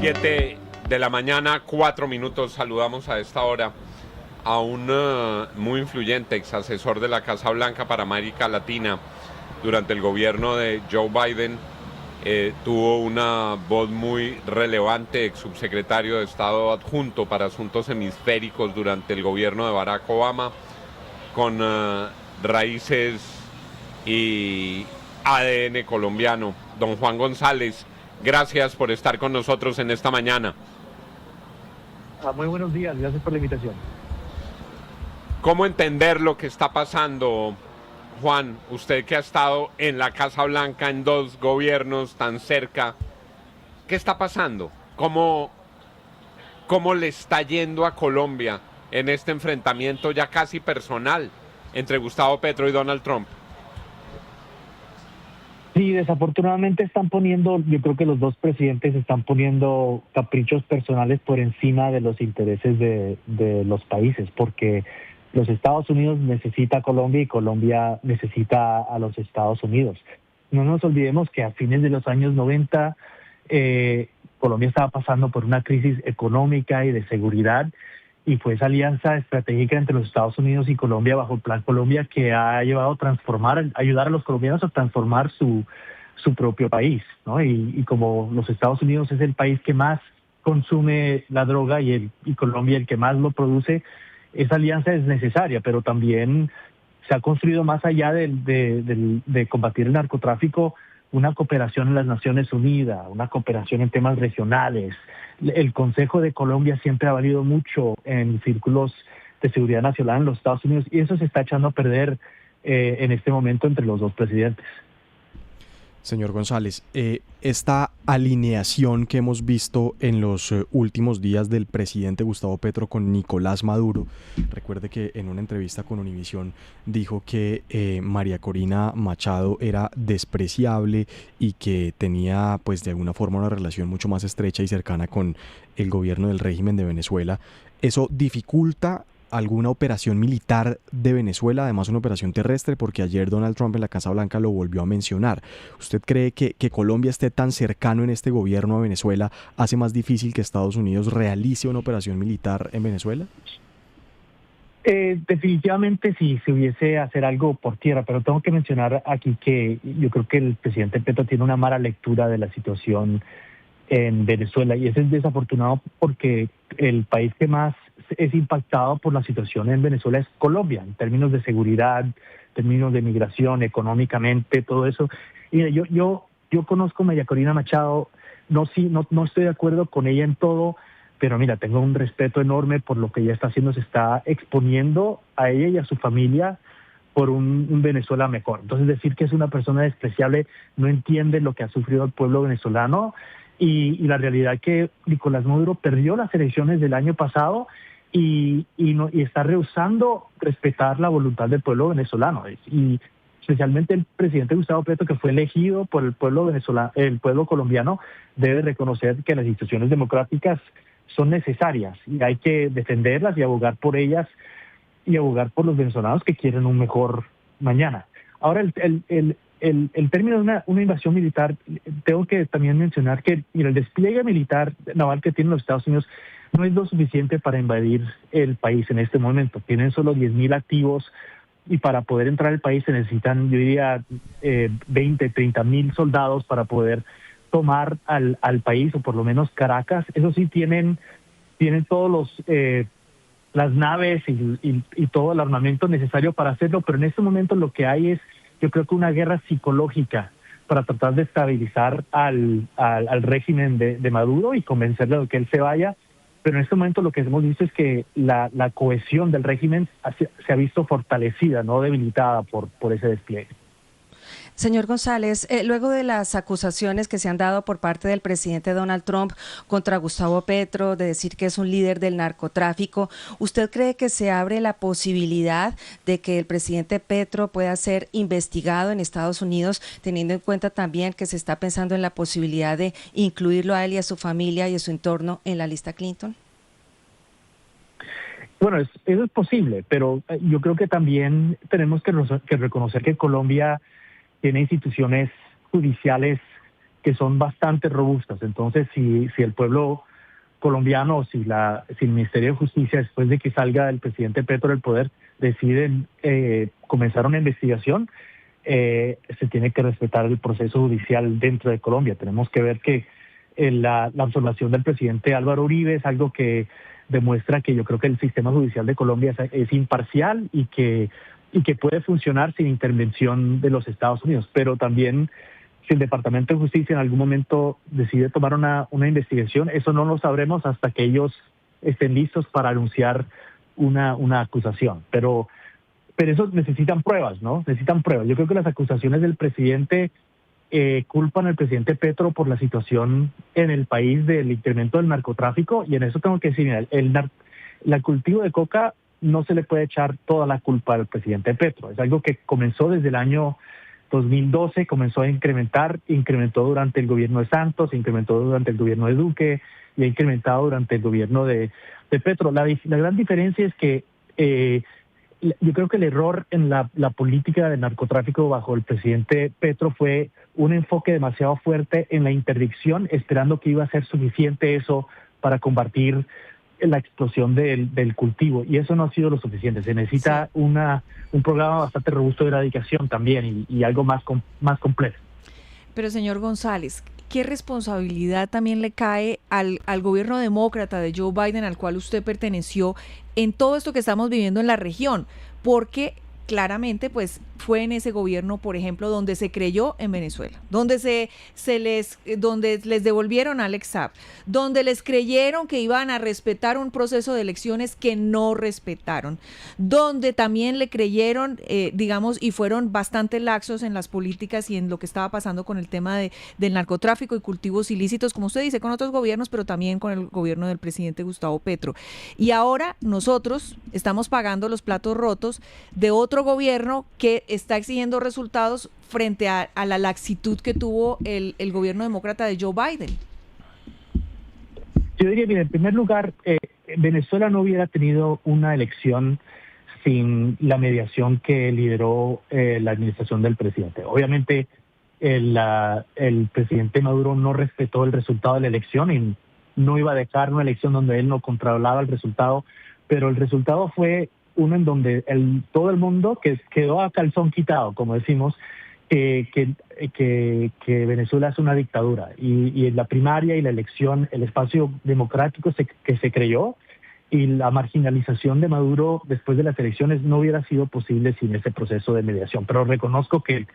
7 de la mañana, 4 minutos. Saludamos a esta hora a un muy influyente ex asesor de la Casa Blanca para América Latina durante el gobierno de Joe Biden. Tuvo una voz muy relevante, ex subsecretario de Estado adjunto para asuntos hemisféricos durante el gobierno de Barack Obama, con raíces y ADN colombiano. Don Juan González, gracias por estar con nosotros en esta mañana. Muy buenos días, gracias por la invitación. ¿Cómo entender lo que está pasando, Juan? Usted que ha estado en la Casa Blanca en 2 gobiernos tan cerca, ¿qué está pasando? ¿Cómo le está yendo a Colombia en este enfrentamiento ya casi personal entre Gustavo Petro y Donald Trump? Sí, desafortunadamente yo creo que los dos presidentes están poniendo caprichos personales por encima de los intereses de los países, porque los Estados Unidos necesita a Colombia y Colombia necesita a los Estados Unidos. No nos olvidemos que a fines de los años 90 Colombia estaba pasando por una crisis económica y de seguridad, y fue esa alianza estratégica entre los Estados Unidos y Colombia bajo el Plan Colombia que ha llevado a ayudar a los colombianos a transformar su propio país, ¿no? Y como los Estados Unidos es el país que más consume la droga y Colombia el que más lo produce, esa alianza es necesaria, pero también se ha construido más allá de combatir el narcotráfico, una cooperación en las Naciones Unidas, una cooperación en temas regionales. El Consejo de Colombia siempre ha valido mucho en círculos de seguridad nacional en los Estados Unidos, y eso se está echando a perder en este momento entre los dos presidentes. Señor González, esta alineación que hemos visto en los últimos días del presidente Gustavo Petro con Nicolás Maduro, recuerde que en una entrevista con Univisión dijo que María Corina Machado era despreciable y que tenía pues de alguna forma una relación mucho más estrecha y cercana con el gobierno del régimen de Venezuela. ¿Eso dificulta alguna operación militar de Venezuela, además una operación terrestre, porque ayer Donald Trump en la Casa Blanca lo volvió a mencionar? ¿Usted cree que Colombia esté tan cercano en este gobierno a Venezuela hace más difícil que Estados Unidos realice una operación militar en Venezuela? Definitivamente si se hubiese hacer algo por tierra, pero tengo que mencionar aquí que yo creo que el presidente Petro tiene una mala lectura de la situación en Venezuela, y eso es desafortunado porque el país que más es impactado por la situación en Venezuela es Colombia, en términos de seguridad, en términos de migración, económicamente, todo eso. Y yo conozco a María Corina Machado, no estoy de acuerdo con ella en todo, pero mira, tengo un respeto enorme por lo que ella está haciendo. Se está exponiendo a ella y a su familia por un Venezuela mejor. Entonces decir que es una persona despreciable, no entiende lo que ha sufrido el pueblo venezolano, y la realidad es que Nicolás Maduro perdió las elecciones del año pasado y está rehusando respetar la voluntad del pueblo venezolano, y especialmente el presidente Gustavo Petro, que fue elegido por el pueblo venezolano, el pueblo colombiano, debe reconocer que las instituciones democráticas son necesarias y hay que defenderlas y abogar por ellas y abogar por los venezolanos que quieren un mejor mañana. Ahora, el término de una invasión militar, tengo que también mencionar que el despliegue militar naval que tienen los Estados Unidos no es lo suficiente para invadir el país en este momento. Tienen solo 10,000 activos, y para poder entrar al país se necesitan, yo diría, 20, 30,000 soldados para poder tomar al país, o por lo menos Caracas. Eso sí, tienen todos las naves y todo el armamento necesario para hacerlo, pero en este momento lo que hay es, yo creo que una guerra psicológica para tratar de estabilizar al régimen de Maduro y convencerle de que él se vaya. Pero en este momento lo que hemos visto es que la cohesión del régimen se ha visto fortalecida, no debilitada por ese despliegue. Señor González, luego de las acusaciones que se han dado por parte del presidente Donald Trump contra Gustavo Petro, de decir que es un líder del narcotráfico, ¿usted cree que se abre la posibilidad de que el presidente Petro pueda ser investigado en Estados Unidos, teniendo en cuenta también que se está pensando en la posibilidad de incluirlo a él y a su familia y a su entorno en la lista Clinton? Bueno, eso es posible, pero yo creo que también tenemos que reconocer que Colombia tiene instituciones judiciales que son bastante robustas. Entonces, si el pueblo colombiano, si el Ministerio de Justicia, después de que salga el presidente Petro del poder, deciden comenzar una investigación, se tiene que respetar el proceso judicial dentro de Colombia. Tenemos que ver que la observación del presidente Álvaro Uribe es algo que demuestra que yo creo que el sistema judicial de Colombia es imparcial y que puede funcionar sin intervención de los Estados Unidos. Pero también, si el Departamento de Justicia en algún momento decide tomar una investigación, eso no lo sabremos hasta que ellos estén listos para anunciar una acusación. Pero eso necesitan pruebas, ¿no? Necesitan pruebas. Yo creo que las acusaciones del presidente culpan al presidente Petro por la situación en el país del incremento del narcotráfico, y en eso tengo que decir, mira, el cultivo de coca no se le puede echar toda la culpa al presidente Petro. Es algo que comenzó desde el año 2012, comenzó a incrementó durante el gobierno de Santos, incrementó durante el gobierno de Duque y ha incrementado durante el gobierno de Petro. La gran diferencia es que yo creo que el error en la política del narcotráfico bajo el presidente Petro fue un enfoque demasiado fuerte en la interdicción, esperando que iba a ser suficiente eso para combatir la explosión del cultivo, y eso no ha sido lo suficiente. Se necesita un programa bastante robusto de erradicación también y algo más complejo. Pero señor González, ¿qué responsabilidad también le cae al gobierno demócrata de Joe Biden, al cual usted perteneció, en todo esto que estamos viviendo en la región? Porque claramente pues fue en ese gobierno, por ejemplo, donde se creyó en Venezuela, donde donde les devolvieron a Alex Saab, donde les creyeron que iban a respetar un proceso de elecciones que no respetaron, donde también le creyeron, digamos, y fueron bastante laxos en las políticas y en lo que estaba pasando con el tema del narcotráfico y cultivos ilícitos, como usted dice, con otros gobiernos, pero también con el gobierno del presidente Gustavo Petro. Y ahora nosotros estamos pagando los platos rotos de otro gobierno que está exigiendo resultados frente a la laxitud que tuvo el gobierno demócrata de Joe Biden. Yo diría, mira, en primer lugar, Venezuela no hubiera tenido una elección sin la mediación que lideró la administración del presidente. Obviamente, el presidente Maduro no respetó el resultado de la elección y no iba a dejar una elección donde él no controlaba el resultado, pero el resultado fue uno en donde todo el mundo que quedó a calzón quitado, como decimos, que Venezuela es una dictadura, y en la primaria y la elección, el espacio democrático que se creyó y la marginalización de Maduro después de las elecciones no hubiera sido posible sin ese proceso de mediación. Pero reconozco que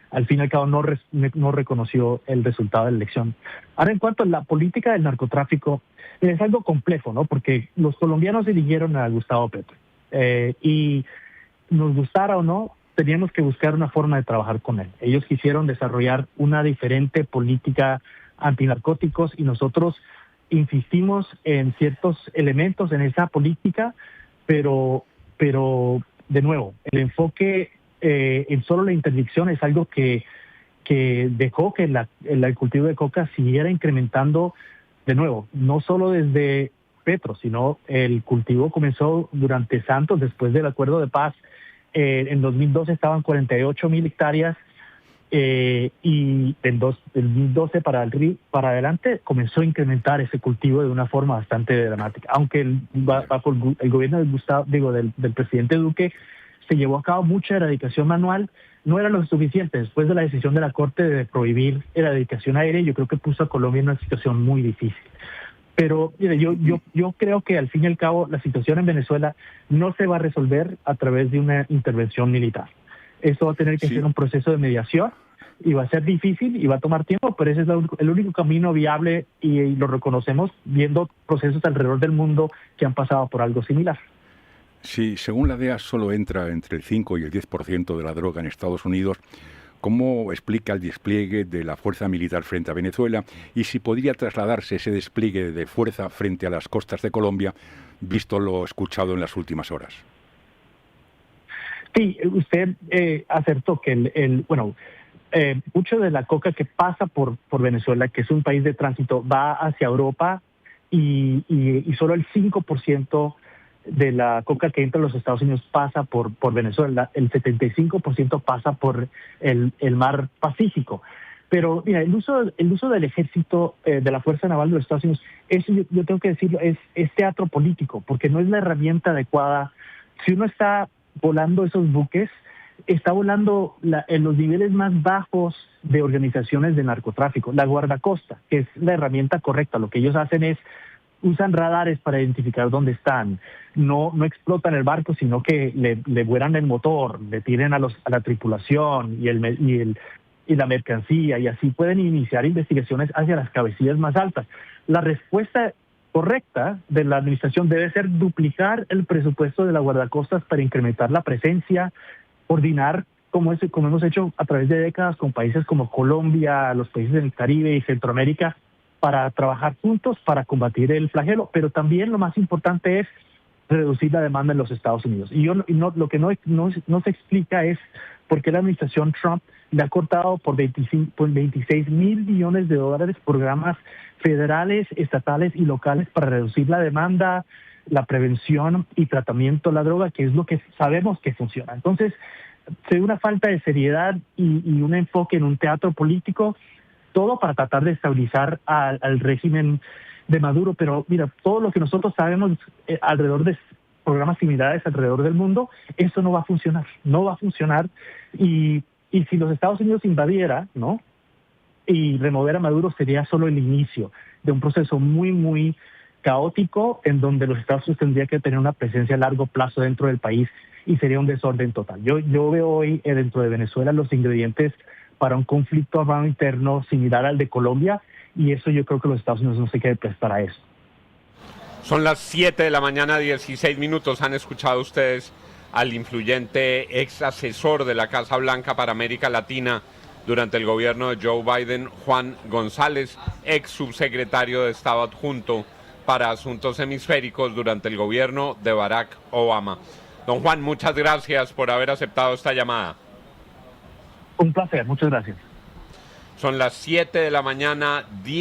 al fin y al cabo no reconoció el resultado de la elección. Ahora, en cuanto a la política del narcotráfico, es algo complejo, ¿no? Porque los colombianos eligieron a Gustavo Petro. Y nos gustara o no, teníamos que buscar una forma de trabajar con él. Ellos quisieron desarrollar una diferente política antinarcóticos y nosotros insistimos en ciertos elementos en esa política, pero de nuevo, el enfoque en solo la interdicción es algo que dejó que el cultivo de coca siguiera incrementando, de nuevo, no solo desde Petro, sino el cultivo comenzó durante Santos, después del acuerdo de paz. En 2012 estaban 48,000 hectáreas y del 2012 para adelante comenzó a incrementar ese cultivo de una forma bastante dramática. Aunque bajo el gobierno del presidente Duque se llevó a cabo mucha erradicación manual, no era lo suficiente. Después de la decisión de la Corte de prohibir erradicación aérea, yo creo que puso a Colombia en una situación muy difícil. Pero mire, yo creo que al fin y al cabo la situación en Venezuela no se va a resolver a través de una intervención militar. Eso va a tener que ser un proceso de mediación y va a ser difícil y va a tomar tiempo, pero ese es el único camino viable y lo reconocemos viendo procesos alrededor del mundo que han pasado por algo similar. Sí, según la DEA solo entra entre el 5 y el 10% de la droga en Estados Unidos. ¿Cómo explica el despliegue de la fuerza militar frente a Venezuela? Y si podría trasladarse ese despliegue de fuerza frente a las costas de Colombia, visto lo escuchado en las últimas horas. Sí, usted acertó que mucho de la coca que pasa por Venezuela, que es un país de tránsito, va hacia Europa y solo el 5% de la coca que entra a los Estados Unidos pasa por Venezuela. El 75% pasa por el mar Pacífico. Pero mira, el uso del ejército, de la Fuerza Naval de los Estados Unidos, eso yo tengo que decirlo, es teatro político, porque no es la herramienta adecuada. Si uno está volando esos buques, está volando en los niveles más bajos de organizaciones de narcotráfico. La guardacosta, que es la herramienta correcta, lo que ellos hacen es usan radares para identificar dónde están. No explotan el barco, sino que le vuelan el motor, le tiren a la tripulación y la mercancía, y así pueden iniciar investigaciones hacia las cabecillas más altas. La respuesta correcta de la administración debe ser duplicar el presupuesto de la guardacostas para incrementar la presencia, coordinar, como hemos hecho a través de décadas con países como Colombia, los países del Caribe y Centroamérica, para trabajar juntos para combatir el flagelo. Pero también lo más importante es reducir la demanda en los Estados Unidos. Lo que no se explica es por qué la administración Trump le ha cortado por 26 mil millones de dólares programas federales, estatales y locales para reducir la demanda, la prevención y tratamiento de la droga, que es lo que sabemos que funciona. Entonces, se ve una falta de seriedad y un enfoque en un teatro político, todo para tratar de estabilizar al régimen de Maduro. Pero mira, todo lo que nosotros sabemos alrededor de programas similares alrededor del mundo, eso no va a funcionar. Y si los Estados Unidos invadiera, ¿no?, y remover a Maduro, sería solo el inicio de un proceso muy, muy caótico, en donde los Estados Unidos tendrían que tener una presencia a largo plazo dentro del país y sería un desorden total. Yo veo hoy dentro de Venezuela los ingredientes para un conflicto armado interno similar al de Colombia, y eso yo creo que los Estados Unidos no se quieren prestar a eso. Son las 7 de la mañana, 16 minutos. Han escuchado ustedes al influyente ex asesor de la Casa Blanca para América Latina durante el gobierno de Joe Biden, Juan González, ex subsecretario de Estado adjunto para Asuntos Hemisféricos durante el gobierno de Barack Obama. Don Juan, muchas gracias por haber aceptado esta llamada. Un placer, muchas gracias. Son las 7 de la mañana, 10